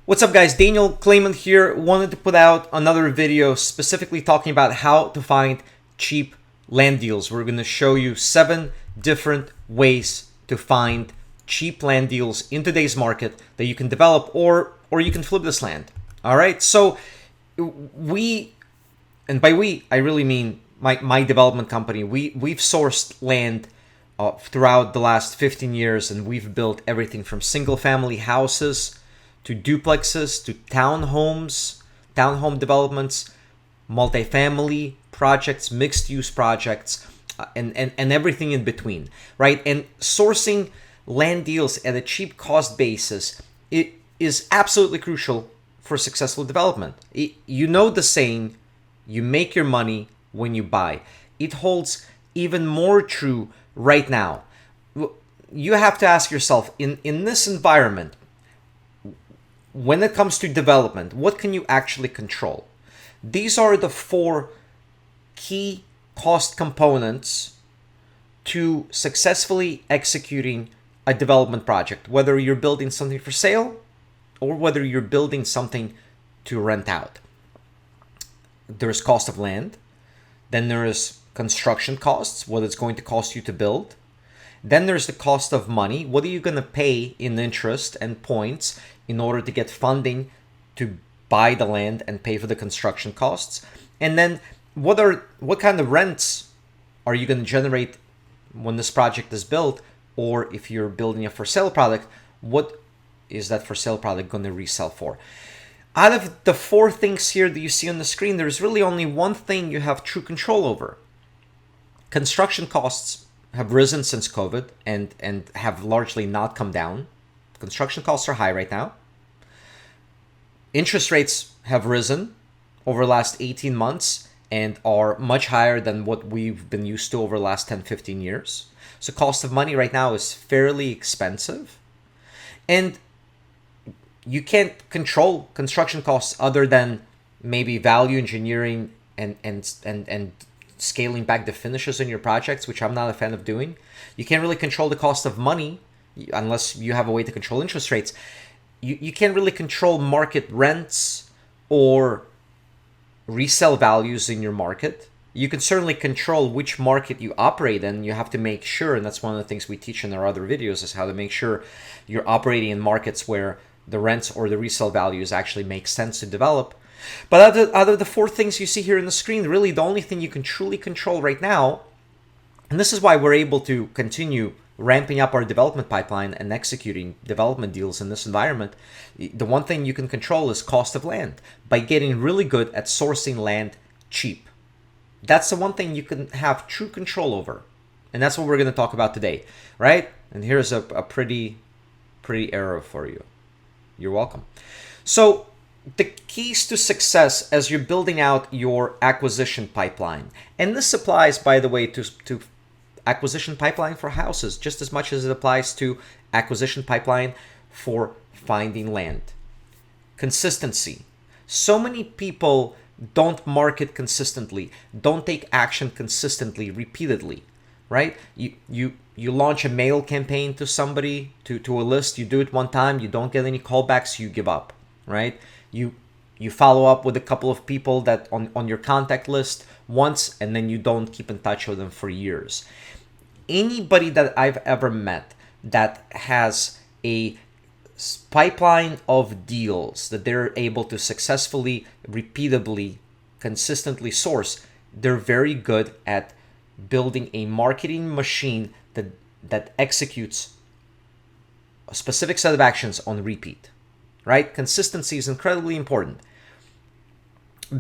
What's up guys, Daniel Clayman here. Wanted to put out another video specifically talking about how to find cheap land deals. We're going to show you 7 different ways to find cheap land deals in today's market that you can develop or you can flip this land. All right, so and by we, I really mean my development company. We've sourced land throughout the last 15 years, and we've built everything from single family houses to duplexes, to townhomes, townhome developments, multifamily projects, mixed-use projects, and everything in between, right? And sourcing land deals at a cheap cost basis, it is absolutely crucial for successful development. You know the saying, you make your money when you buy. It holds even more true right now. You have to ask yourself, in this environment, when it comes to development, what can you actually control? These are the 4 key cost components to successfully executing a development project, whether you're building something for sale or whether you're building something to rent out. There's cost of land, then there is construction costs, what it's going to cost you to build. Then there's the cost of money. What are you going to pay in interest and points in order to get funding to buy the land and pay for the construction costs? And then what kind of rents are you going to generate when this project is built? Or if you're building a for sale product, what is that for sale product going to resell for? Out of the 4 things here that you see on the screen, there's really only one thing you have true control over. Construction costs have risen since COVID and have largely not come down. Construction costs are high right now. Interest rates have risen over the last 18 months and are much higher than what we've been used to over the last 10, 15 years. So cost of money right now is fairly expensive. And you can't control construction costs other than maybe value engineering and scaling back the finishes in your projects, which I'm not a fan of doing. You can't really control the cost of money unless you have a way to control interest rates. You can't really control market rents or resale values in your market. You can certainly control which market you operate in. You have to make sure, and that's one of the things we teach in our other videos, is how to make sure you're operating in markets where the rents or the resale values actually make sense to develop. But out of the 4 things you see here in the screen, really the only thing you can truly control right now, and this is why we're able to continue ramping up our development pipeline and executing development deals in this environment, the one thing you can control is cost of land by getting really good at sourcing land cheap. That's the one thing you can have true control over. And that's what we're going to talk about today, right? And here's a pretty arrow for you. You're welcome. So the keys to success as you're building out your acquisition pipeline, and this applies, by the way, to acquisition pipeline for houses just as much as it applies to acquisition pipeline for finding land. Consistency. So many people don't market consistently, don't take action consistently, repeatedly, right? You launch a mail campaign to somebody, to a list, you do it one time, you don't get any callbacks, you give up, right? You follow up with a couple of people that on your contact list once, and then you don't keep in touch with them for years. Anybody that I've ever met that has a pipeline of deals that they're able to successfully, repeatably, consistently source, they're very good at building a marketing machine that executes a specific set of actions on repeat, right? Consistency is incredibly important.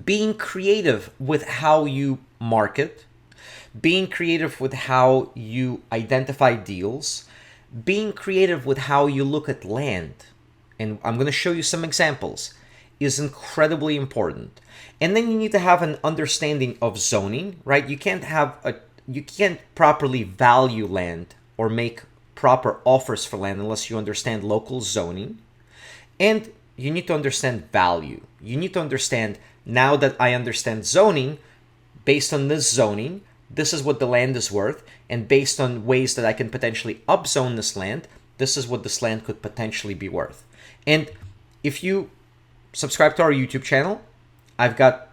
Being creative with how you market, being creative with how you identify deals, being creative with how you look at land, and I'm going to show you some examples, is incredibly important. And then you need to have an understanding of zoning, right? You can't properly value land or make proper offers for land unless you understand local zoning. And you need to understand value. You need to understand, now that I understand zoning, based on this zoning, this is what the land is worth, and based on ways that I can potentially upzone this land, this is what this land could potentially be worth. And if you subscribe to our YouTube channel, I've got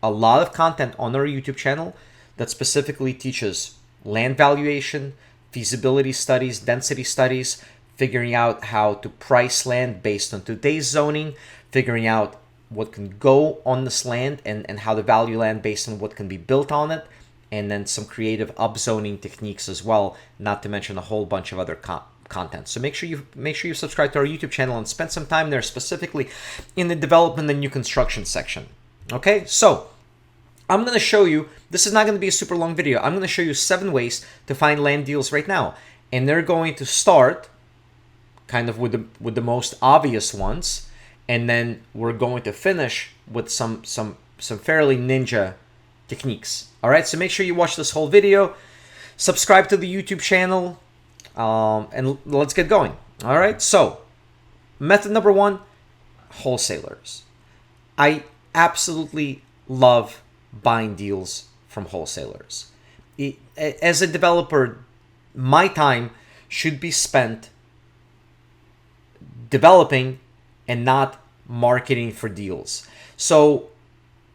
a lot of content on our YouTube channel that specifically teaches land valuation, feasibility studies, density studies, figuring out how to price land based on today's zoning, figuring out what can go on this land and how to value land based on what can be built on it, and then some creative upzoning techniques as well, not to mention a whole bunch of other content. So make sure you subscribe to our YouTube channel and spend some time there, specifically in the development and new construction section. Okay, so I'm going to show you, this is not going to be a super long video. I'm going to show you 7 ways to find land deals right now. And they're going to start kind of with the most obvious ones. And then we're going to finish with some fairly ninja techniques. All right, so make sure you watch this whole video. Subscribe to the YouTube channel. And let's get going. All right, so method number 1, wholesalers. I absolutely love buying deals from wholesalers. As a developer, my time should be spent developing and not marketing for deals. So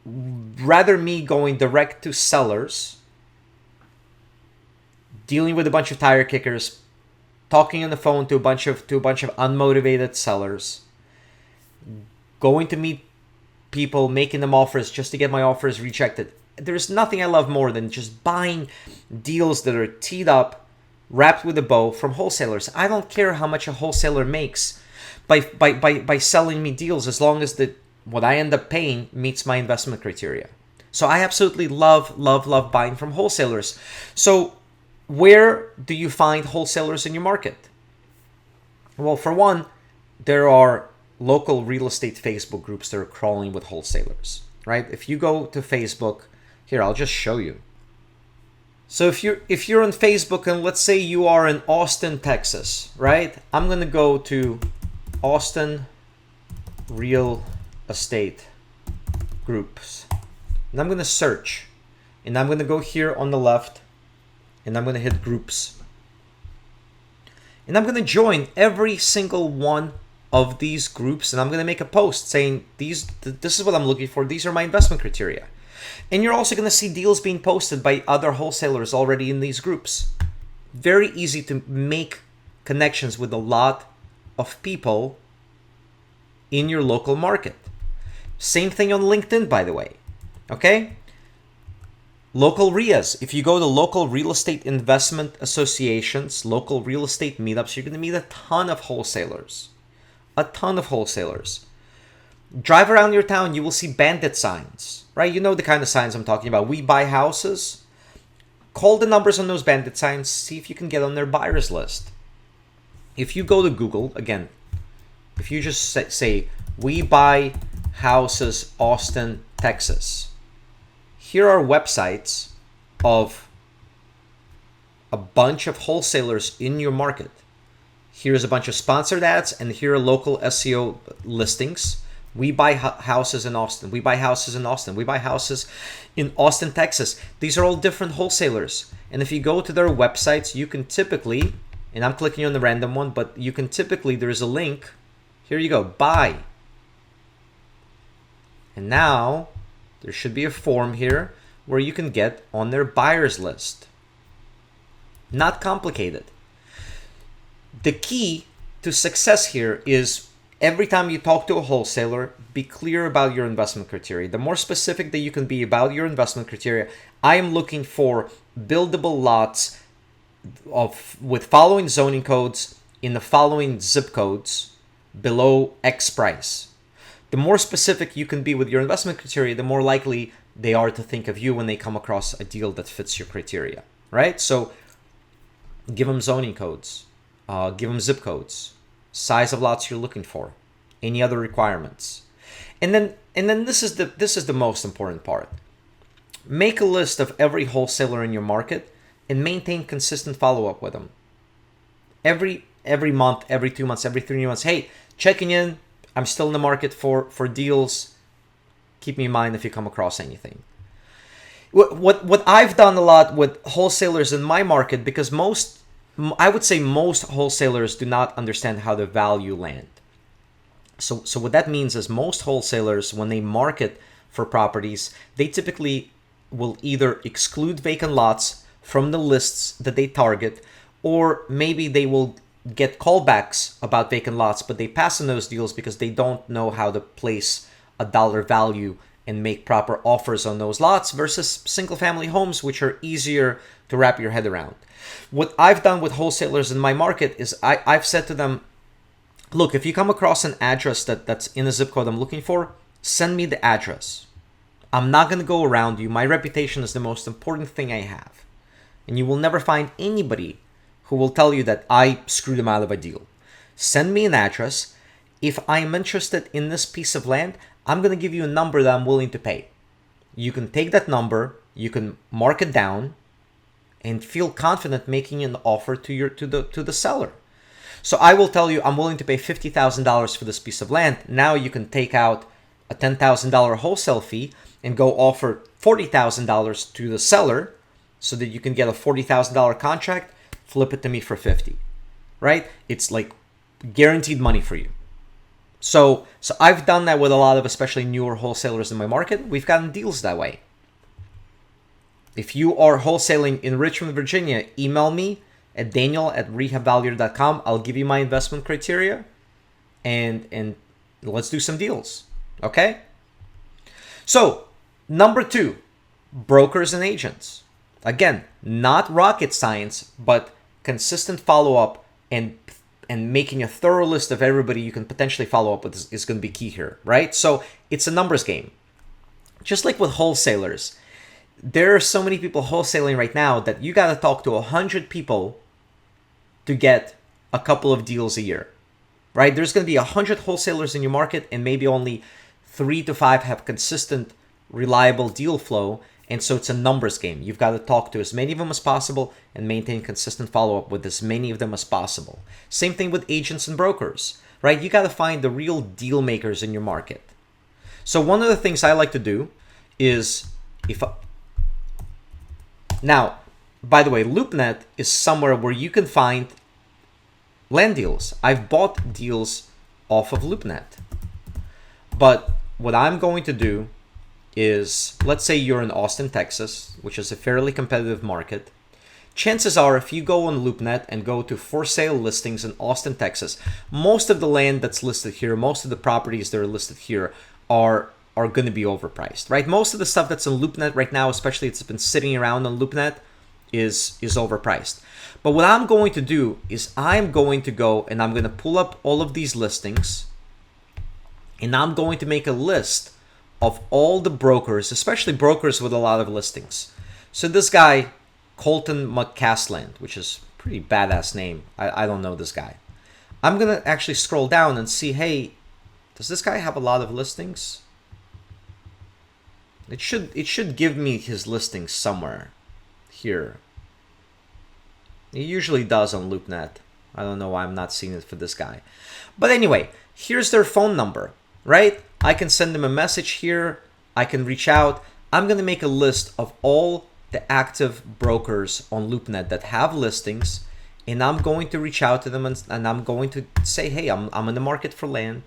rather me going direct to sellers, dealing with a bunch of tire kickers, talking on the phone to a bunch of unmotivated sellers, going to meet people, making them offers just to get my offers rejected. There's nothing I love more than just buying deals that are teed up, wrapped with a bow from wholesalers. I don't care how much a wholesaler makes by selling me deals, as long as what I end up paying meets my investment criteria. So I absolutely love buying from wholesalers. So where do you find wholesalers in your market? Well, for one, there are local real estate Facebook groups that are crawling with wholesalers, right? If you go to Facebook, here, I'll just show you. So if you're on Facebook, and let's say you are in Austin, Texas, right? I'm going to go to Austin real estate groups, and I'm going to search, and I'm going to go here on the left, and I'm going to hit groups, and I'm going to join every single one of these groups, and I'm going to make a post saying this is what I'm looking for, these are my investment criteria. And you're also going to see deals being posted by other wholesalers already in these groups. Very easy to make connections with a lot of people in your local market. Same thing on LinkedIn, by the way. Okay? Local RIAs. If you go to local real estate investment associations, local real estate meetups, you're going to meet a ton of wholesalers. A ton of wholesalers. Drive around your town, you will see bandit signs, right? You know the kind of signs I'm talking about. We buy houses. Call the numbers on those bandit signs. See if you can get on their buyers list. If you go to Google, again, if you just say, we buy houses, Austin, Texas. Here are websites of a bunch of wholesalers in your market. Here's a bunch of sponsored ads, and here are local SEO listings. We buy houses in Austin. We buy houses in Austin. We buy houses in Austin, Texas. These are all different wholesalers. And if you go to their websites, you can typically, and I'm clicking on the random one, but you can typically, there's a link. Here you go, buy. And now there should be a form here where you can get on their buyers list. Not complicated. The key to success here is every time you talk to a wholesaler, be clear about your investment criteria. The more specific that you can be about your investment criteria, I am looking for buildable lots with following zoning codes in the following zip codes below X price. The more specific you can be with your investment criteria, the more likely they are to think of you when they come across a deal that fits your criteria, right? So give them zoning codes, give them zip codes, size of lots you're looking for, any other requirements. And then this is the most important part. Make a list of every wholesaler in your market and maintain consistent follow-up with them. Every month, every 2 months, every 3 months. Hey, checking in. I'm still in the market for deals. Keep me in mind if you come across anything. What I've done a lot with wholesalers in my market, because I would say most wholesalers do not understand how to value land. So what that means is most wholesalers, when they market for properties, they typically will either exclude vacant lots from the lists that they target, or maybe they will get callbacks about vacant lots, but they pass on those deals because they don't know how to place a dollar value and make proper offers on those lots versus single family homes, which are easier to wrap your head around. What I've done with wholesalers in my market is I've said to them, look, if you come across an address that's in a zip code I'm looking for, send me the address. I'm not going to go around you. My reputation is the most important thing I have. And you will never find anybody who will tell you that I screwed them out of a deal. Send me an address. If I'm interested in this piece of land, I'm going to give you a number that I'm willing to pay. You can take that number, you can mark it down, and feel confident making an offer to the seller. So I will tell you I'm willing to pay $50,000 for this piece of land. Now you can take out a $10,000 wholesale fee and go offer $40,000 to the seller so that you can get a $40,000 contract, flip it to me for 50, right? It's like guaranteed money for you. So I've done that with a lot of especially newer wholesalers in my market. We've gotten deals that way. If you are wholesaling in Richmond, Virginia, email me at daniel@rehabvaluer.com. I'll give you my investment criteria and let's do some deals. Okay? So, number 2, brokers and agents. Again, not rocket science, but consistent follow-up and making a thorough list of everybody you can potentially follow up with is going to be key here, right? So, it's a numbers game. Just like with wholesalers, there are so many people wholesaling right now that you got to talk to 100 people to get a couple of deals a year, right? There's going to be 100 wholesalers in your market and maybe only 3 to 5 have consistent, reliable deal flow. And so it's a numbers game. You've got to talk to as many of them as possible and maintain consistent follow-up with as many of them as possible. Same thing with agents and brokers, right? You got to find the real deal makers in your market. So one of the things I like to do is now, by the way, LoopNet is somewhere where you can find land deals. I've bought deals off of LoopNet. But what I'm going to do is, let's say you're in Austin, Texas, which is a fairly competitive market. Chances are, if you go on LoopNet and go to for sale listings in Austin, Texas, most of the land that's listed here, most of the properties that are listed here are going to be overpriced, right? Most of the stuff that's on LoopNet right now, especially it's been sitting around on LoopNet, is overpriced. But what I'm going to do is I'm going to go and I'm going to pull up all of these listings and I'm going to make a list of all the brokers, especially brokers with a lot of listings. So this guy, Colton McCasland, which is a pretty badass name. I don't know this guy. I'm going to actually scroll down and see, hey, does this guy have a lot of listings? It should give me his listings somewhere here. It usually does on LoopNet. I don't know why I'm not seeing it for this guy. But anyway, here's their phone number, right? I can send them a message here. I can reach out. I'm going to make a list of all the active brokers on LoopNet that have listings, and I'm going to reach out to them and I'm going to say, hey, I'm in the market for land.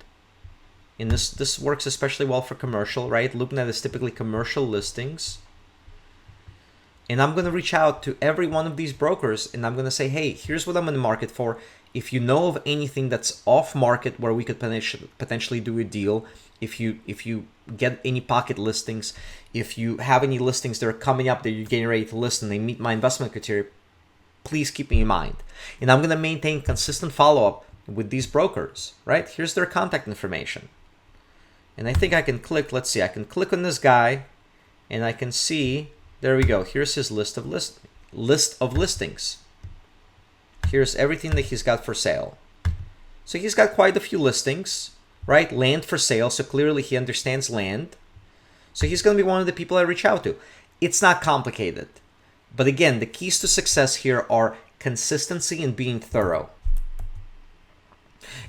And this works especially well for commercial, right? LoopNet is typically commercial listings. And I'm going to reach out to every one of these brokers and I'm going to say, hey, here's what I'm in the market for. If you know of anything that's off market where we could potentially do a deal, if you get any pocket listings, if you have any listings that are coming up that you're getting ready to list and they meet my investment criteria, please keep me in mind. And I'm going to maintain consistent follow-up with these brokers, right? Here's their contact information. And I think I can click, let's see, I can click on this guy and I can see, there we go. Here's his list of listings. Here's everything that he's got for sale. So he's got quite a few listings, right? Land for sale. So clearly he understands land. So he's going to be one of the people I reach out to. It's not complicated. But again, the keys to success here are consistency and being thorough.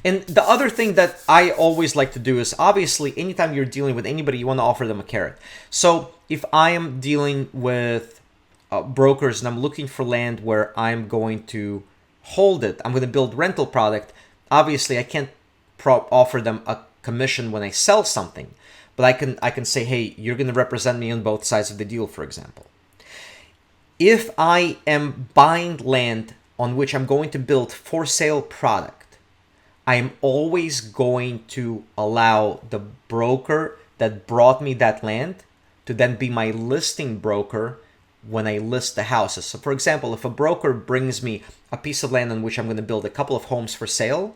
And the other thing that I always like to do is, obviously, anytime you're dealing with anybody, you want to offer them a carrot. So if I am dealing with brokers and I'm looking for land where I'm going to hold it, I'm going to build rental product, obviously I can't offer them a commission when I sell something, but I can say, hey, you're going to represent me on both sides of the deal, for example. If I am buying land on which I'm going to build for sale product, I am always going to allow the broker that brought me that land to then be my listing broker when I list the houses. So for example, if a broker brings me a piece of land on which I'm going to build a couple of homes for sale,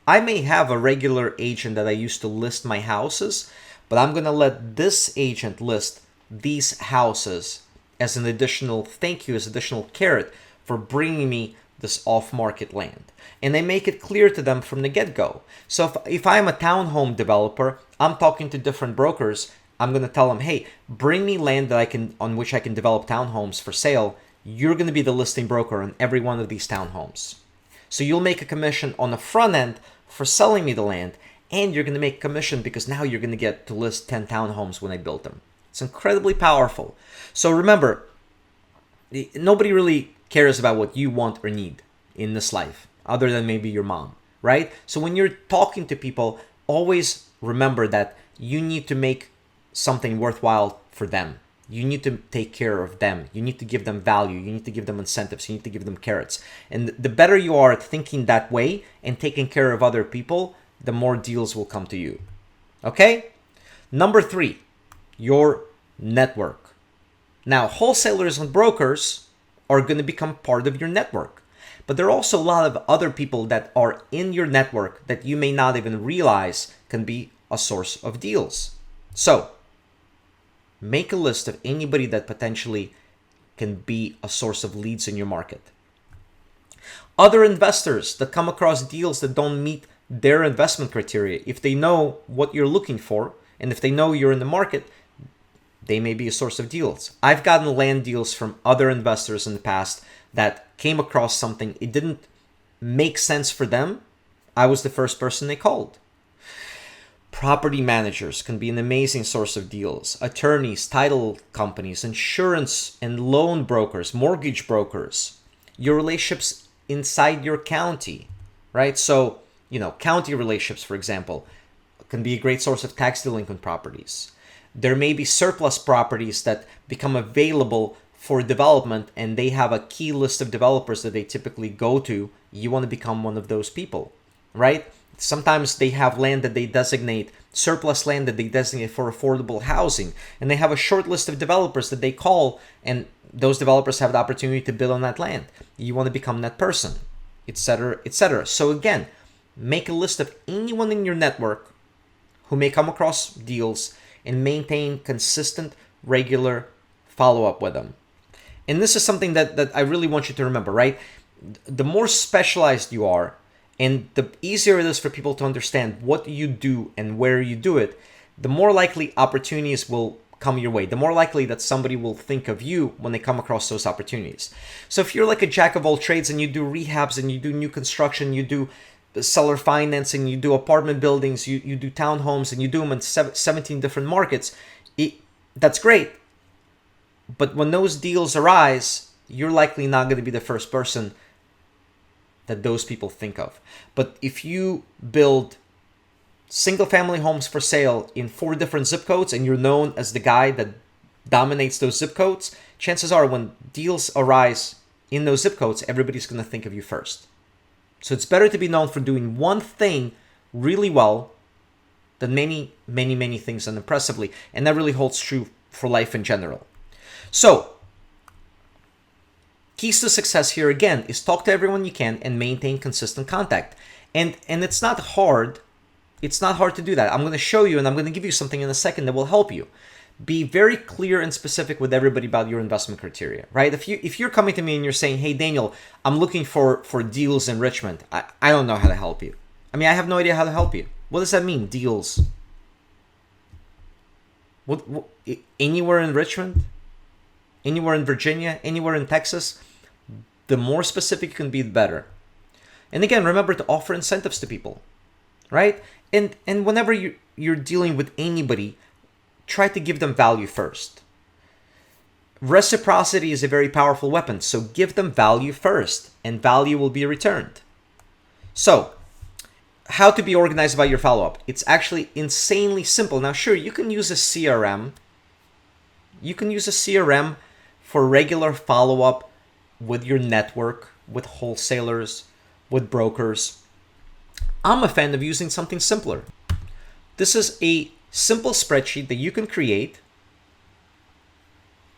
I may have a regular agent that I used to list my houses, but I'm going to let this agent list these houses as an additional thank you, as additional carrot for bringing me this off-market land. And I make it clear to them from the get-go. So if I'm a townhome developer, I'm talking to different brokers, I'm going to tell them, hey, bring me land that on which I can develop townhomes for sale. You're going to be the listing broker on every one of these townhomes. So you'll make a commission on the front end for selling me the land, and you're going to make a commission because now you're going to get to list 10 townhomes when I build them. It's incredibly powerful. So remember, nobody really cares about what you want or need in this life, other than maybe your mom, right? So when you're talking to people, always remember that you need to make something worthwhile for them. You need to take care of them. You need to give them value. You need to give them incentives. You need to give them carrots. And the better you are at thinking that way and taking care of other people, the more deals will come to you. Okay? Number 3, your network. Now, wholesalers and brokers are going to become part of your network. But there are also a lot of other people that are in your network that you may not even realize can be a source of deals. So, make a list of anybody that potentially can be a source of leads in your market. Other investors that come across deals that don't meet their investment criteria, if they know what you're looking for, and if they know you're in the market, they may be a source of deals. I've gotten land deals from other investors in the past that came across something, it didn't make sense for them. I was the first person they called. Property managers can be an amazing source of deals. Attorneys, title companies, insurance and loan brokers, mortgage brokers, your relationships inside your county, right? So, county relationships, for example, can be a great source of tax delinquent properties. There may be surplus properties that become available for development and they have a key list of developers that they typically go to. You want to become one of those people, right? Sometimes they have land that they designate, surplus land that they designate for affordable housing, and they have a short list of developers that they call, and those developers have the opportunity to build on that land. You want to become that person, etc., etc. So again, make a list of anyone in your network who may come across deals and maintain consistent, regular follow-up with them. And this is something that I really want you to remember, right? The more specialized you are, and the easier it is for people to understand what you do and where you do it, the more likely opportunities will come your way. The more likely that somebody will think of you when they come across those opportunities. So if you're like a jack of all trades and you do rehabs and you do new construction, you do seller financing, you do apartment buildings, you do townhomes, and you do them in 17 different markets, that's great. But when those deals arise, you're likely not going to be the first person that those people think of. But if you build single family homes for sale in 4 different zip codes and you're known as the guy that dominates those zip codes, chances are when deals arise in those zip codes, everybody's going to think of you first. So it's better to be known for doing one thing really well than many, many, many things unimpressively. And that really holds true for life in general. So, keys to success here again is talk to everyone you can and maintain consistent contact. And it's not hard. It's not hard to do that. I'm going to show you and I'm going to give you something in a second that will help you. Be very clear and specific with everybody about your investment criteria, right? If you're coming to me and you're saying, hey, Daniel, I'm looking for deals in Richmond. I don't know how to help you. I mean, I have no idea how to help you. What does that mean, deals? What anywhere in Richmond? Anywhere in Virginia? Anywhere in Texas? The more specific you can be, the better. And again, remember to offer incentives to people, right? And whenever you're dealing with anybody, try to give them value first. Reciprocity is a very powerful weapon, so give them value first, and value will be returned. So, how to be organized about your follow-up. It's actually insanely simple. Now, sure, you can use a CRM. You can use a CRM for regular follow-up with your network, with wholesalers, with brokers. I'm a fan of using something simpler. This is a simple spreadsheet that you can create.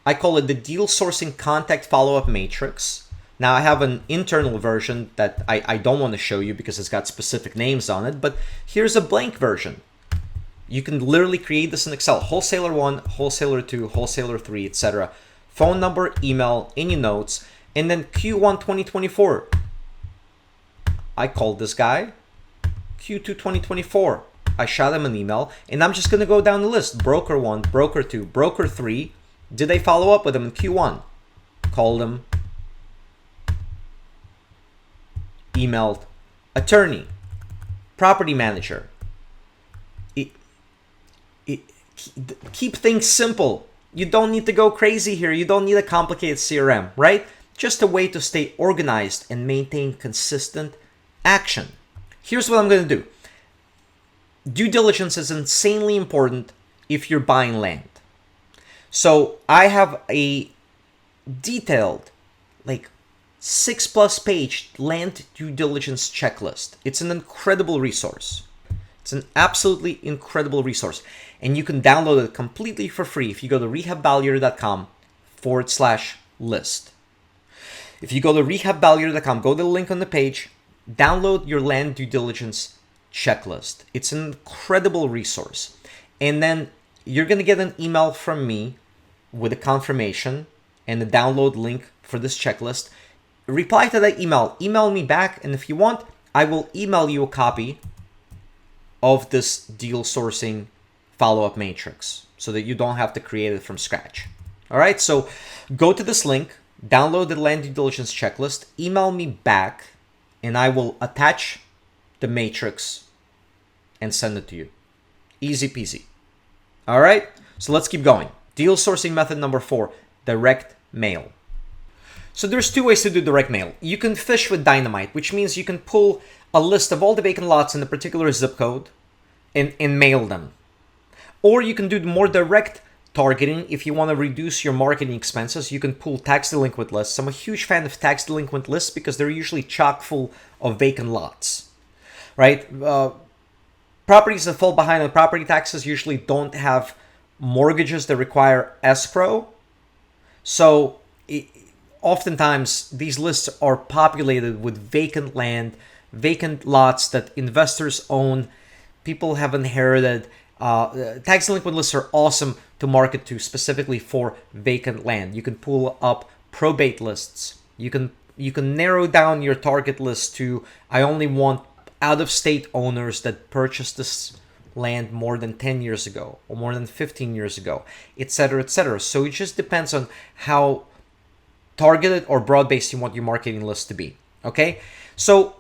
I call it the deal sourcing contact follow-up matrix. Now I have an internal version that I don't want to show you because it's got specific names on it, but here's a blank version. You can literally create this in Excel. Wholesaler 1, Wholesaler 2, Wholesaler 3, etc. Phone number, email, any notes, and then Q1 2024. I called this guy. Q2 2024. I shot him an email, and I'm just going to go down the list. Broker 1, Broker 2, Broker 3. Did I follow up with him in Q1? Called him. Emailed. Attorney. Property manager. Keep things simple. You don't need to go crazy here. You don't need a complicated CRM, right? Just a way to stay organized and maintain consistent action. Here's what I'm going to do. Due diligence is insanely important if you're buying land. So I have a detailed, like 6+ page land due diligence checklist. It's an incredible resource. It's an absolutely incredible resource. And you can download it completely for free if you go to rehabvaluer.com/list. If you go to rehabvaluer.com, go to the link on the page, download your land due diligence checklist. It's an incredible resource. And then you're going to get an email from me with a confirmation and the download link for this checklist. Reply to that email. Email me back, and if you want, I will email you a copy of this deal sourcing follow-up matrix so that you don't have to create it from scratch. All right, so go to this link, download the land due diligence checklist, email me back, and I will attach the matrix and send it to you. Easy peasy. All right, so let's keep going. Deal sourcing method number 4, direct mail. So there's 2 ways to do direct mail. You can fish with dynamite, which means you can pull a list of all the vacant lots in a particular zip code and mail them. Or you can do more direct targeting. If you want to reduce your marketing expenses, you can pull tax delinquent lists. I'm a huge fan of tax delinquent lists because they're usually chock full of vacant lots, right? Properties that fall behind on property taxes usually don't have mortgages that require escrow. So oftentimes these lists are populated with vacant land, vacant lots that investors own, people have inherited. Tax delinquent lists are awesome to market to specifically for vacant land. You can pull up probate lists. You can narrow down your target list to, I only want out-of-state owners that purchased this land more than 10 years ago or more than 15 years ago, etc., etc. So it just depends on how targeted or broad-based you want your marketing list to be. Okay, so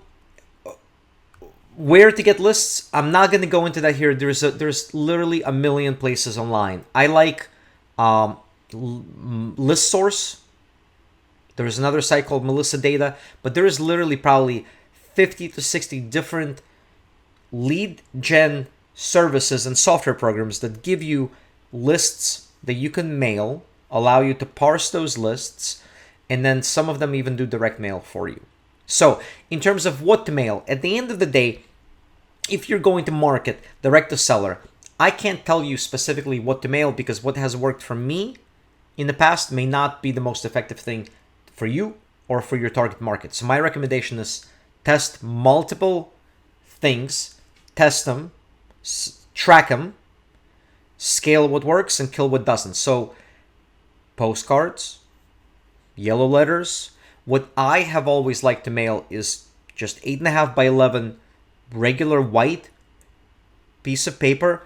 where to get lists? I'm not going to go into that here. There's literally a million places online. I like List Source. There's another site called Melissa Data, but there is literally probably 50 to 60 different lead gen services and software programs that give you lists that you can mail, allow you to parse those lists, and then some of them even do direct mail for you. So in terms of what to mail, at the end of the day, if you're going to market direct to seller, I can't tell you specifically what to mail because what has worked for me in the past may not be the most effective thing for you or for your target market. So my recommendation is test multiple things, test them, track them, scale what works and kill what doesn't. So postcards, yellow letters. What I have always liked to mail is just 8.5 by 11 regular white piece of paper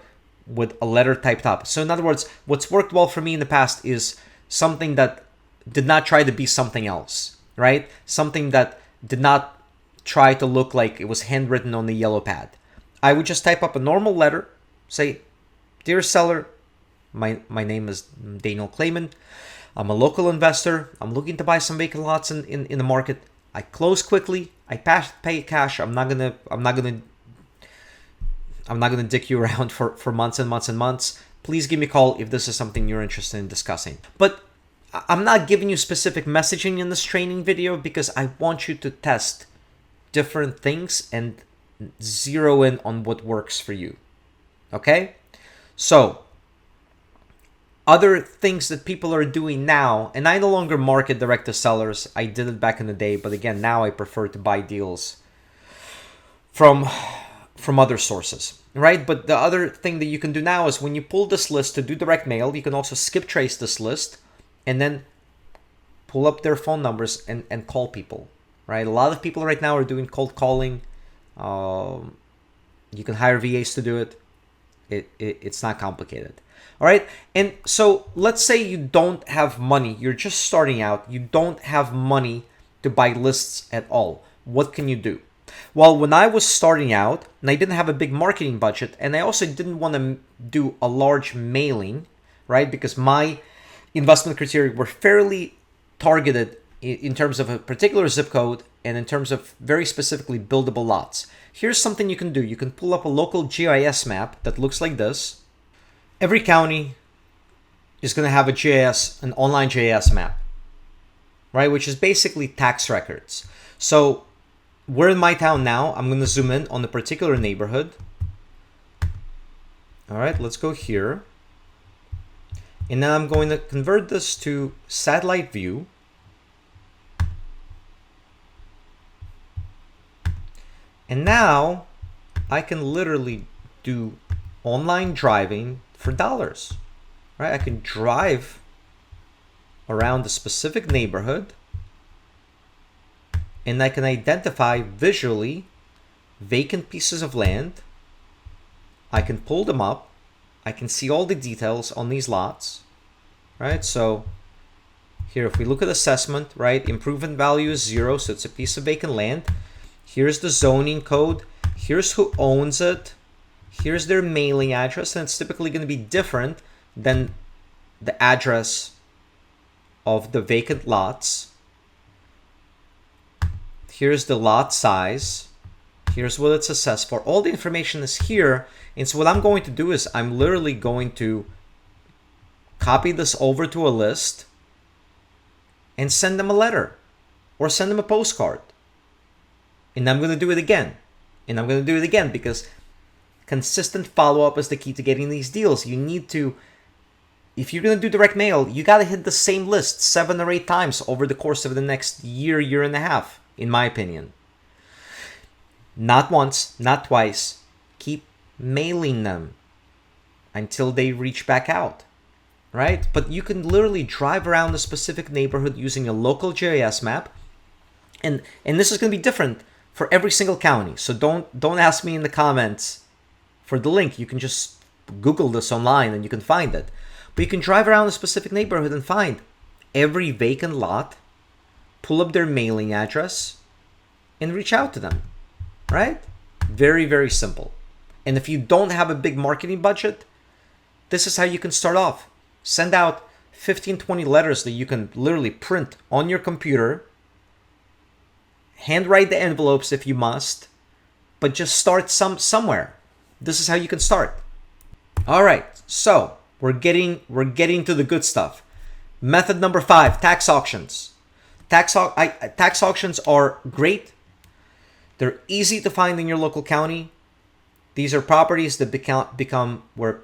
with a letter typed up. So in other words, what's worked well for me in the past is something that did not try to be something else, right? Something that did not try to look like it was handwritten on the yellow pad. I would just type up a normal letter, say, "Dear seller, my name is Daniel Clayman. I'm a local investor. I'm looking to buy some vacant lots in the market. I close quickly. I pay cash. I'm not gonna I'm not going to dick you around for months and months and months. Please give me a call if this is something you're interested in discussing. But I'm not giving you specific messaging in this training video because I want you to test different things and zero in on what works for you. Okay? So, other things that people are doing now, and I no longer market direct to sellers. I did it back in the day, but again, now I prefer to buy deals from other sources, right? But the other thing that you can do now is when you pull this list to do direct mail, you can also skip trace this list and then pull up their phone numbers and call people, right? A lot of people right now are doing cold calling. You can hire VAs to do it. It's not complicated. All right. And so let's say you don't have money. You're just starting out. You don't have money to buy lists at all. What can you do? Well, when I was starting out and I didn't have a big marketing budget, and I also didn't want to do a large mailing, right? Because my investment criteria were fairly targeted in terms of a particular zip code and in terms of very specifically buildable lots. Here's something you can do. You can pull up a local GIS map that looks like this. Every county is going to have an online GIS map, right? Which is basically tax records. So we're in my town now. I'm going to zoom in on a particular neighborhood. All right, let's go here. And then I'm going to convert this to satellite view. And now I can literally do online driving for dollars, right? I can drive around a specific neighborhood and I can identify visually vacant pieces of land. I can pull them up. I can see all the details on these lots, right? So here, if we look at assessment, right, improvement value is 0, so it's a piece of vacant land. Here's the zoning code. Here's who owns it. Here's their mailing address, and it's typically going to be different than the address of the vacant lots. Here's the lot size. Here's what it's assessed for. All the information is here. And so what I'm going to do is I'm literally going to copy this over to a list and send them a letter or send them a postcard. And I'm going to do it again. And I'm going to do it again because consistent follow-up is the key to getting these deals. You need to, if you're going to do direct mail, you got to hit the same list 7 or 8 times over the course of the next year, year and a half, in my opinion. Not once, not twice. Keep mailing them until they reach back out, right? But you can literally drive around a specific neighborhood using a local GIS map. And this is going to be different for every single county. So don't ask me in the comments for the link. You can just Google this online and you can find it. But you can drive around a specific neighborhood and find every vacant lot, pull up their mailing address, and reach out to them, right? Very, very simple. And if you don't have a big marketing budget, this is how you can start off. Send out 15, 20 letters that you can literally print on your computer. Handwrite the envelopes if you must, but just start somewhere. This is how you can start. All right, so we're getting to the good stuff. Method number 5, tax auctions. Tax auctions are great. They're easy to find in your local county. These are properties that become where,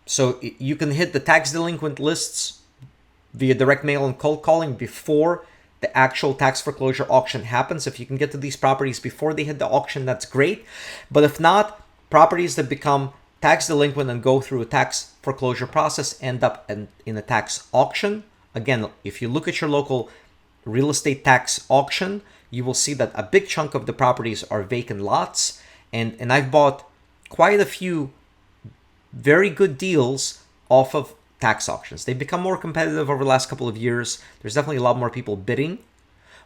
so you can hit the tax delinquent lists via direct mail and cold calling before the actual tax foreclosure auction happens. If you can get to these properties before they hit the auction, that's great. But if not, properties that become tax delinquent and go through a tax foreclosure process end up in a tax auction. Again, if you look at your local real estate tax auction, you will see that a big chunk of the properties are vacant lots. And I've bought quite a few very good deals off of tax auctions. They've become more competitive over the last couple of years. There's definitely a lot more people bidding,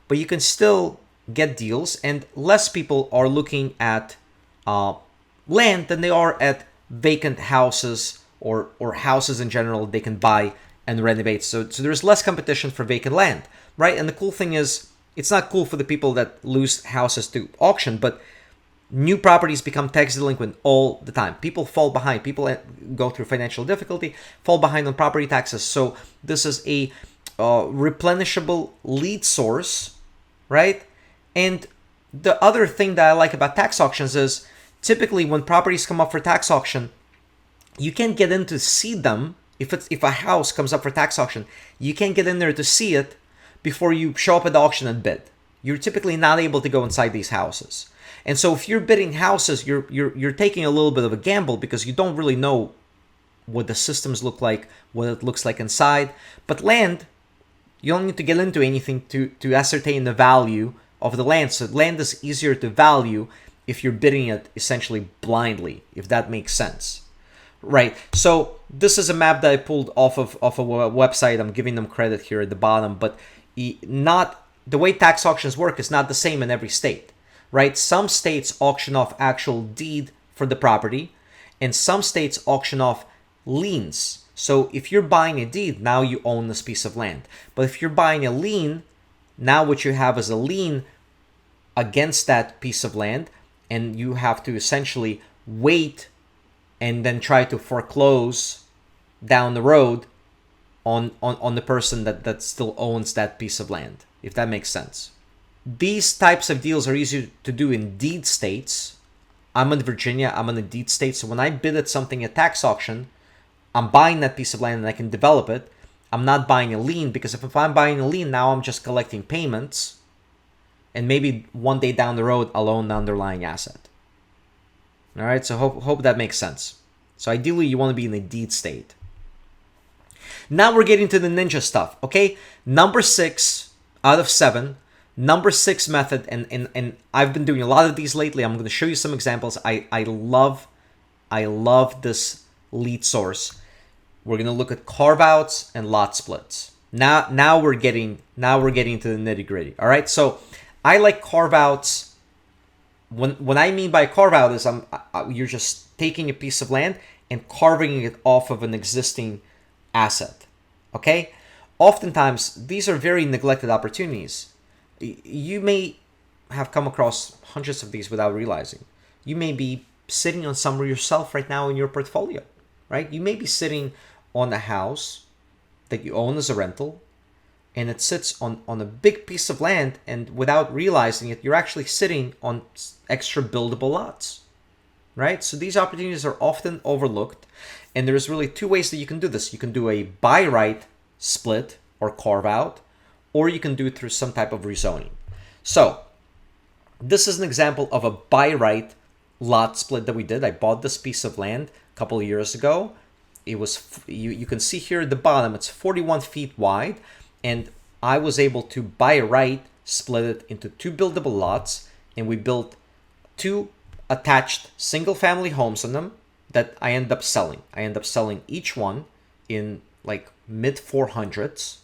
but you can still get deals, and less people are looking at land than they are at vacant houses or houses in general they can buy and renovate. So there's less competition for vacant land, right? And the cool thing is, it's not cool for the people that lose houses to auction, but New properties become tax delinquent all the time. People fall behind. People go through financial difficulty, fall behind on property taxes. So this is a replenishable lead source, right? And the other thing that I like about tax auctions is typically when properties come up for tax auction, you can't get in to see them. If a house comes up for tax auction, you can't get in there to see it before you show up at the auction and bid. You're typically not able to go inside these houses. And so if you're bidding houses, you're taking a little bit of a gamble because you don't really know what the systems look like, what it looks like inside. But land, you don't need to get into anything to ascertain the value of the land. So land is easier to value if you're bidding it essentially blindly, if that makes sense. Right. So this is a map that I pulled off of a website. I'm giving them credit here at the bottom, but not the way tax auctions work is not the same in every state, right? Some states auction off actual deed for the property, and some states auction off liens. So if you're buying a deed, now you own this piece of land. But if you're buying a lien, now what you have is a lien against that piece of land, and you have to essentially wait and then try to foreclose down the road on the person that still owns that piece of land, if that makes sense. These types of deals are easy to do in deed states. I'm in Virginia, I'm in a deed state, so when I bid at something at tax auction, I'm buying that piece of land and I can develop it. I'm not buying a lien, because if I'm buying a lien, now I'm just collecting payments, and maybe one day down the road I'll own the underlying asset. All right, so hope that makes sense. So ideally, you want to be in a deed state. Now we're getting to the ninja stuff, okay? Number 6 out of 7, number 6 method, and I've been doing a lot of these lately. I'm going to show you some examples. I love this lead source. We're going to look at carve outs and lot splits. Now we're getting to the nitty gritty. All right, so I like carve outs. When I mean by carve out is you're just taking a piece of land and carving it off of an existing asset. Okay? Oftentimes, these are very neglected opportunities. You may have come across hundreds of these without realizing. You may be sitting on some yourself right now in your portfolio, right? You may be sitting on a house that you own as a rental, and it sits on a big piece of land, and without realizing it, you're actually sitting on extra buildable lots, right? So these opportunities are often overlooked, and there's really 2 ways that you can do this. You can do a buy right split or carve out, or you can do it through some type of rezoning. So this is an example of a buy right lot split that we did. I bought this piece of land a couple of years ago. It was, you can see here at the bottom, it's 41 feet wide. And I was able to buy right, split it into 2 buildable lots, and we built 2 attached single-family homes on them that I end up selling. I end up selling each one in like mid-400s,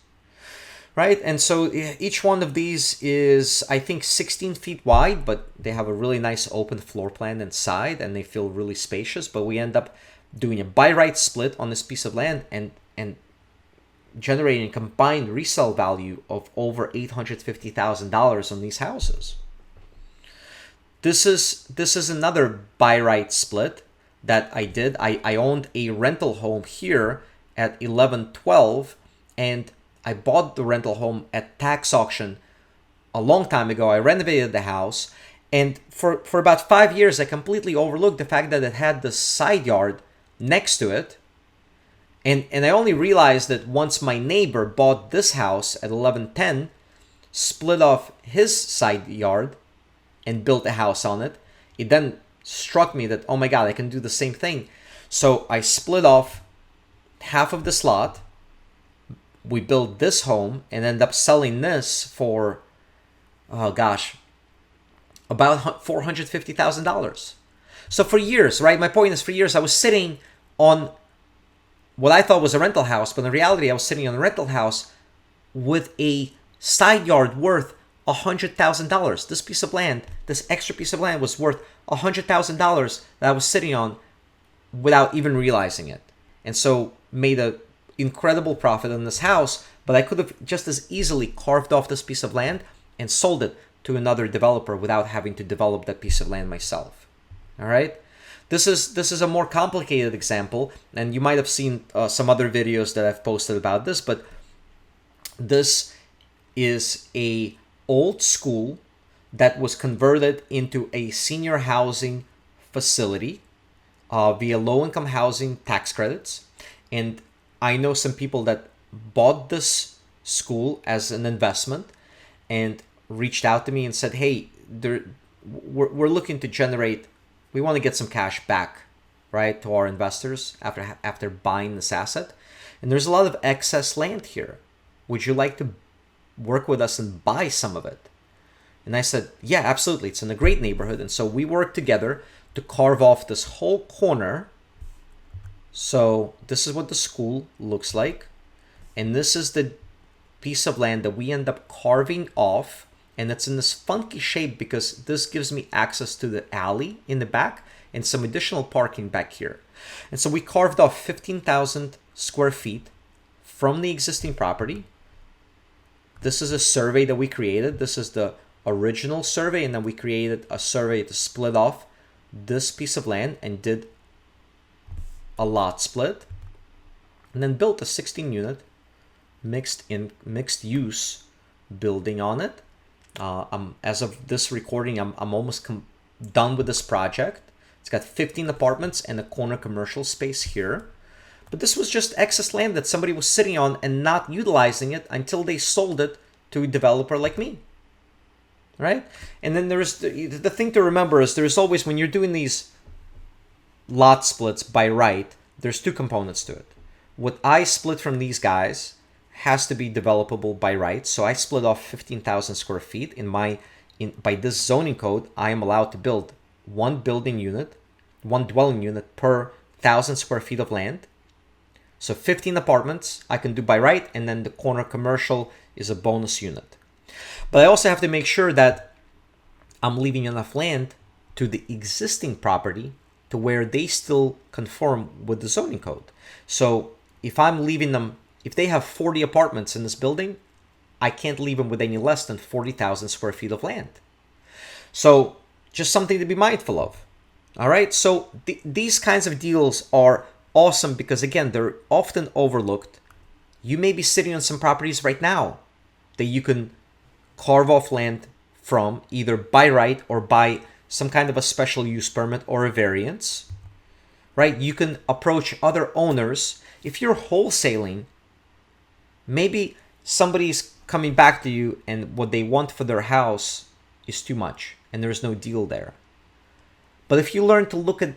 right? And so each one of these is, I think, 16 feet wide, but they have a really nice open floor plan inside, and they feel really spacious. But we end up doing a buy right split on this piece of land and generating a combined resale value of over $850,000 on these houses. This is another buy right split that I did. I owned a rental home here at 1112, and I bought the rental home at tax auction a long time ago. I renovated the house, and for about 5 years I completely overlooked the fact that it had the side yard next to it. And I only realized that once my neighbor bought this house at 1110, split off his side yard, and built a house on it, it then struck me that, oh my God, I can do the same thing. So I split off half of this lot. We built this home and ended up selling this for, oh gosh, about $450,000. So for years, right? My point is, for years I was sitting on what I thought was a rental house, but in reality, I was sitting on a rental house with a side yard worth $100,000. This piece of land, this extra piece of land, was worth $100,000 that I was sitting on without even realizing it. And so made an incredible profit on this house, but I could have just as easily carved off this piece of land and sold it to another developer without having to develop that piece of land myself. All right. This is a more complicated example, and you might have seen some other videos that I've posted about this, but this is a old school that was converted into a senior housing facility via low-income housing tax credits. And I know some people that bought this school as an investment and reached out to me and said, hey, we're looking to generate, we want to get some cash back, right, to our investors after buying this asset. And there's a lot of excess land here. Would you like to work with us and buy some of it? And I said, yeah, absolutely. It's in a great neighborhood. And so we worked together to carve off this whole corner. So this is what the school looks like. And this is the piece of land that we end up carving off. And it's in this funky shape because this gives me access to the alley in the back and some additional parking back here. And so we carved off 15,000 square feet from the existing property. This is a survey that we created. This is the original survey, and then we created a survey to split off this piece of land and did a lot split, and then built a 16-unit mixed use building on it. As of this recording, I'm almost done with this project. It's got 15 apartments and a corner commercial space here. But this was just excess land that somebody was sitting on and not utilizing it until they sold it to a developer like me. Right? And then there's the thing to remember is there's always, when you're doing these lot splits by right, there's two components to it. What I split from these guys has to be developable by right. So I split off 15,000 square feet. By this zoning code, I am allowed to build one dwelling unit per 1,000 square feet of land. So 15 apartments I can do by right, and then the corner commercial is a bonus unit. But I also have to make sure that I'm leaving enough land to the existing property to where they still conform with the zoning code. So if I'm leaving them, if they have 40 apartments in this building, I can't leave them with any less than 40,000 square feet of land. So just something to be mindful of. All right. So these kinds of deals are awesome because, again, they're often overlooked. You may be sitting on some properties right now that you can carve off land from, either by right or by some kind of a special use permit or a variance, right? You can approach other owners. If you're wholesaling, maybe somebody's coming back to you and what they want for their house is too much and there's no deal there. But if you learn to look at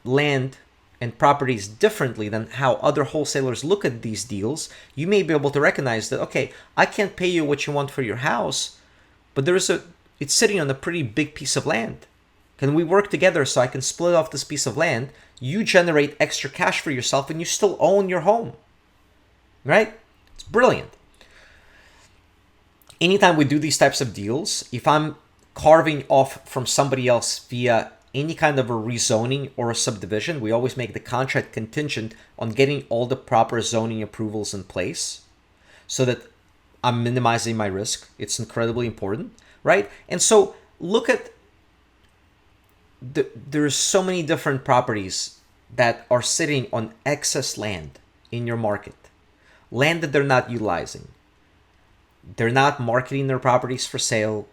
land and properties differently than how other wholesalers look at these deals, you may be able to recognize that, okay, I can't pay you what you want for your house, but it's sitting on a pretty big piece of land. Can we work together so I can split off this piece of land? You generate extra cash for yourself and you still own your home, right? It's brilliant. Anytime we do these types of deals, if I'm carving off from somebody else via any kind of a rezoning or a subdivision, we always make the contract contingent on getting all the proper zoning approvals in place so that I'm minimizing my risk. It's incredibly important, right? And so look at, there's so many different properties that are sitting on excess land in your market, land that they're not utilizing. They're not marketing their properties for sale.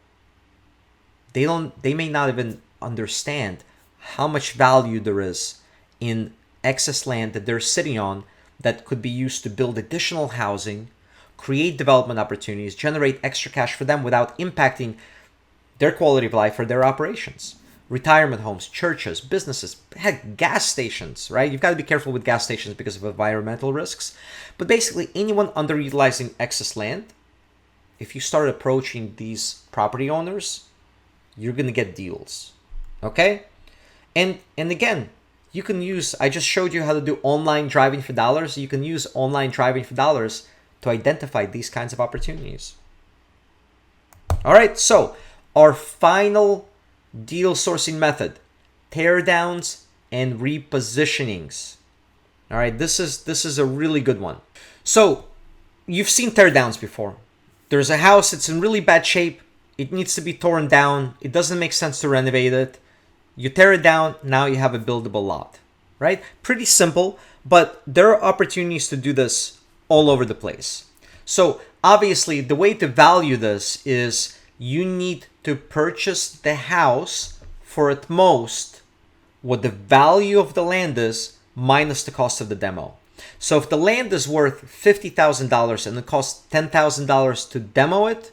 They may not even understand how much value there is in excess land that they're sitting on that could be used to build additional housing, create development opportunities, generate extra cash for them without impacting their quality of life or their operations. Retirement homes, churches, businesses, heck, gas stations, right? You've got to be careful with gas stations because of environmental risks. But basically, anyone underutilizing excess land, if you start approaching these property owners, you're going to get deals. Okay? And again, you can use, I just showed you how to do online driving for dollars. You can use online driving for dollars to identify these kinds of opportunities. All right, so our final deal sourcing method, tear downs and repositionings. All right, this is a really good one. So you've seen tear downs before. There's a house that's in really bad shape. It needs to be torn down. It doesn't make sense to renovate it. You tear it down, now you have a buildable lot, right? Pretty simple, but there are opportunities to do this all over the place. So obviously, the way to value this is you need to purchase the house for at most what the value of the land is minus the cost of the demo. So if the land is worth $50,000 and it costs $10,000 to demo it,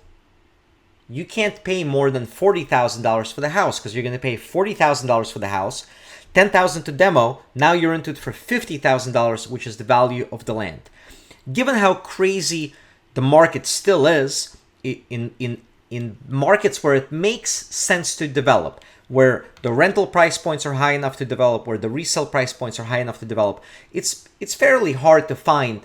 you can't pay more than $40,000 for the house because you're going to pay $40,000 for the house, $10,000 to demo. Now you're into it for $50,000, which is the value of the land. Given how crazy the market still is, in markets where it makes sense to develop, where the rental price points are high enough to develop, where the resale price points are high enough to develop, it's fairly hard to find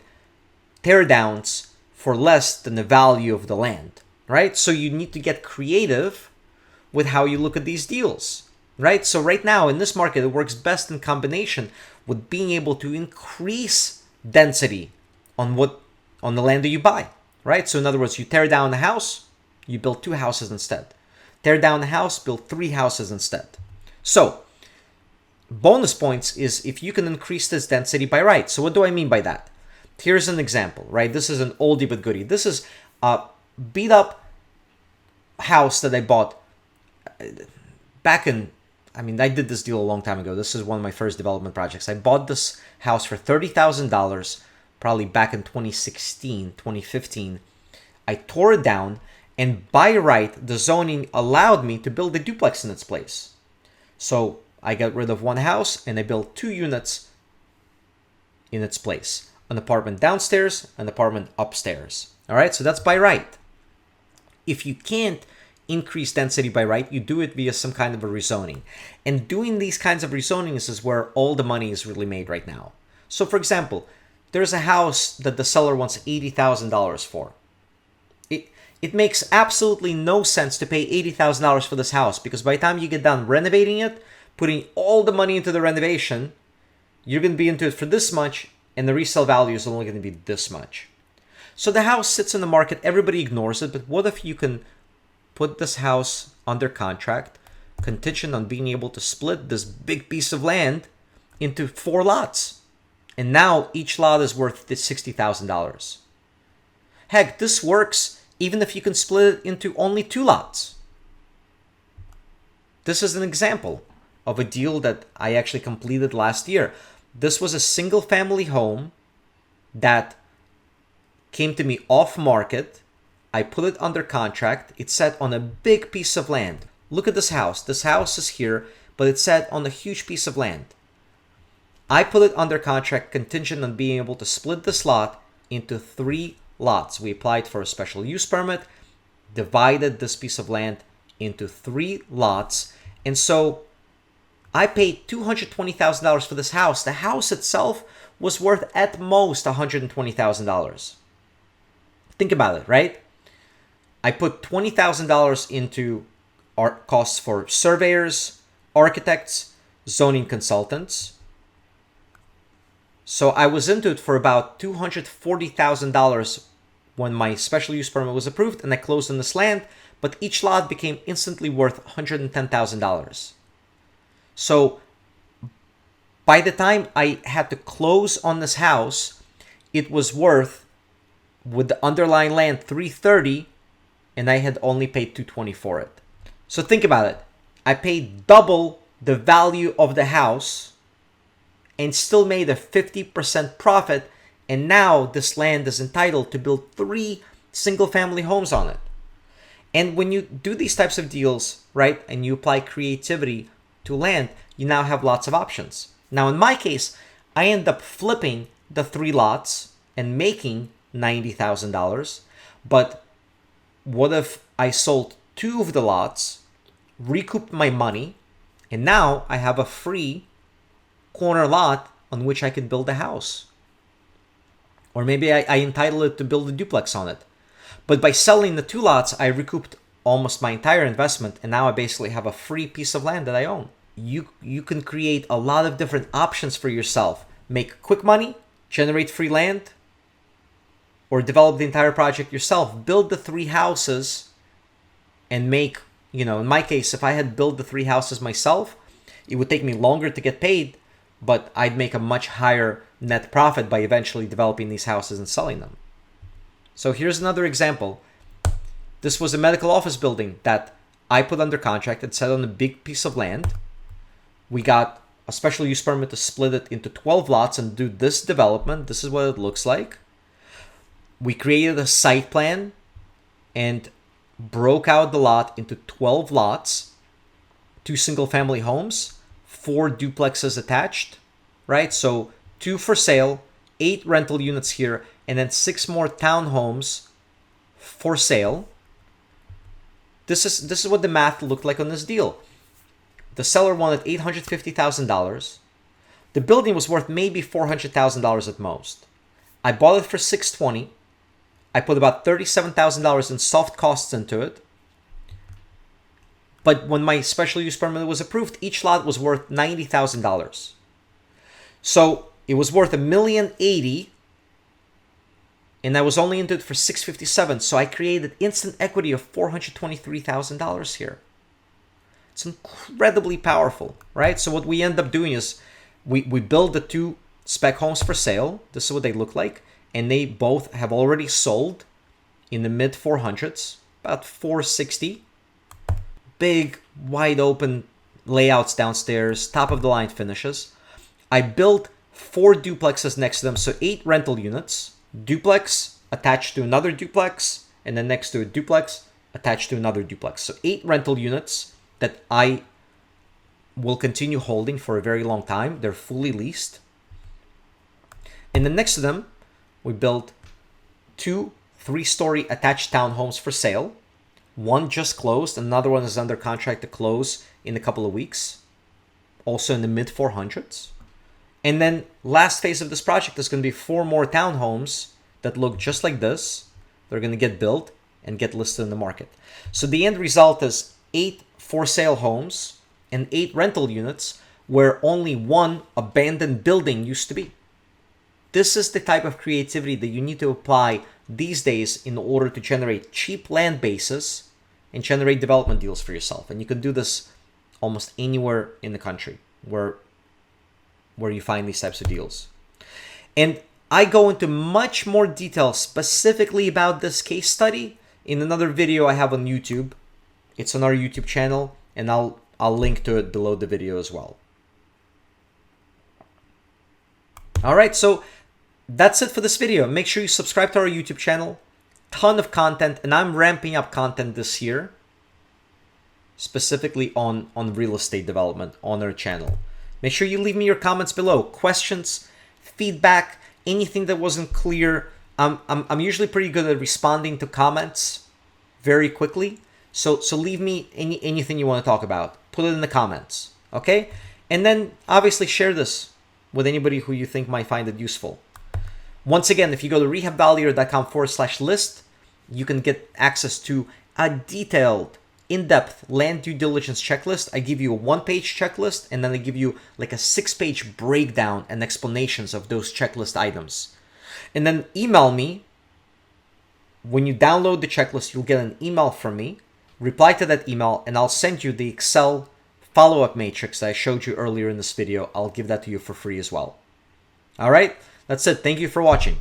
teardowns for less than the value of the land, right? So you need to get creative with how you look at these deals, right? So right now in this market, it works best in combination with being able to increase density on the land that you buy, right? So in other words, you tear down the house, you build 2 houses instead. Tear down the house, build 3 houses instead. So bonus points is if you can increase this density by right. So what do I mean by that? Here's an example, right? This is an oldie but goodie. This is a beat up house that I bought back in, I did this deal a long time ago. This is one of my first development projects. I bought this house for $30,000, probably back in 2016, 2015. I tore it down, and by right, the zoning allowed me to build a duplex in its place. So I got rid of 1 house and I built 2 units in its place. An apartment downstairs, an apartment upstairs. All right, so that's by right. If you can't increase density by right, you do it via some kind of a rezoning. And doing these kinds of rezonings is where all the money is really made right now. So for example, there's a house that the seller wants $80,000 for. It makes absolutely no sense to pay $80,000 for this house because by the time you get done renovating it, putting all the money into the renovation, you're going to be into it for this much, and the resale value is only going to be this much. So the house sits in the market, everybody ignores it, but what if you can put this house under contract, contingent on being able to split this big piece of land into 4 lots? And now each lot is worth $60,000. Heck, this works even if you can split it into only 2 lots. This is an example of a deal that I actually completed last year. This was a single family home that came to me off market. I put it under contract. It's set on a big piece of land. Look at this house. This house is here, but it's set on a huge piece of land. I put it under contract contingent on being able to split this lot into 3 lots. We applied for a special use permit, divided this piece of land into 3 lots. And so I paid $220,000 for this house. The house itself was worth at most $120,000. Think about it, right? I put $20,000 into costs for surveyors, architects, zoning consultants. So I was into it for about $240,000 when my special use permit was approved and I closed on this land, but each lot became instantly worth $110,000. So by the time I had to close on this house, it was worth, with the underlying land, $330,000, and I had only paid $220,000 for it. So think about it. I paid double the value of the house and still made a 50% profit, and now this land is entitled to build 3 single-family homes on it. And when you do these types of deals, right, and you apply creativity to land, you now have lots of options. Now, in my case, I end up flipping the 3 lots and making $90,000. But what if I sold 2 of the lots, recouped my money, and now I have a free corner lot on which I could build a house? Or maybe I entitle it to build a duplex on it. But by selling the 2 lots, I recouped almost my entire investment, and now I basically have a free piece of land that I own. You can create a lot of different options for yourself. Make quick money, generate free land, or develop the entire project yourself. Build the 3 houses and make, in my case, if I had built the 3 houses myself, it would take me longer to get paid, but I'd make a much higher net profit by eventually developing these houses and selling them. So here's another example. This was a medical office building that I put under contract and set on a big piece of land. We got a special use permit to split it into 12 lots and do this development. This is what it looks like. We created a site plan and broke out the lot into 12 lots, 2 single family homes, 4 duplexes attached, right? So 2 for sale, 8 rental units here, and then 6 more townhomes for sale. This is what the math looked like on this deal. The seller wanted $850,000. The building was worth maybe $400,000 at most. I bought it for $620,000. I put about $37,000 in soft costs into it. But when my special use permit was approved, each lot was worth $90,000. So it was worth $1,080,000, and I was only into it for $657,000. So I created instant equity of $423,000 here. It's incredibly powerful, right? So what we end up doing is we build the 2 spec homes for sale. This is what they look like. And they both have already sold in the mid 400s, about 460. Big, wide open layouts downstairs, top of the line finishes. I built 4 duplexes next to them, so 8 rental units. Duplex attached to another duplex, and then next to a duplex attached to another duplex. So 8 rental units that I will continue holding for a very long time. They're fully leased. And then next to them, we built 2 3-story attached townhomes for sale. One just closed. Another one is under contract to close in a couple of weeks. Also in the mid 400s. And then last phase of this project is going to be 4 more townhomes that look just like this. They're going to get built and get listed in the market. So the end result is 8 for sale homes and 8 rental units where only 1 abandoned building used to be. This is the type of creativity that you need to apply these days in order to generate cheap land bases and generate development deals for yourself. And you can do this almost anywhere in the country where you find these types of deals. And I go into much more detail specifically about this case study in another video I have on YouTube. It's on our YouTube channel, and I'll link to it below the video as well. All right, so that's it for this video. Make sure you subscribe to our YouTube channel. Ton of content, and I'm ramping up content this year, specifically on real estate development on our channel. Make sure you leave me your comments below. Questions, feedback, anything that wasn't clear. I'm usually pretty good at responding to comments very quickly. So leave me anything you want to talk about. Put it in the comments, okay? And then obviously share this with anybody who you think might find it useful. Once again, if you go to rehabvaluer.com/list, you can get access to a detailed, in-depth land due diligence checklist. I give you a 1-page checklist, and then I give you like a 6-page breakdown and explanations of those checklist items. And then email me. When you download the checklist, you'll get an email from me. Reply to that email, and I'll send you the Excel follow-up matrix that I showed you earlier in this video. I'll give that to you for free as well. All right, that's it. Thank you for watching.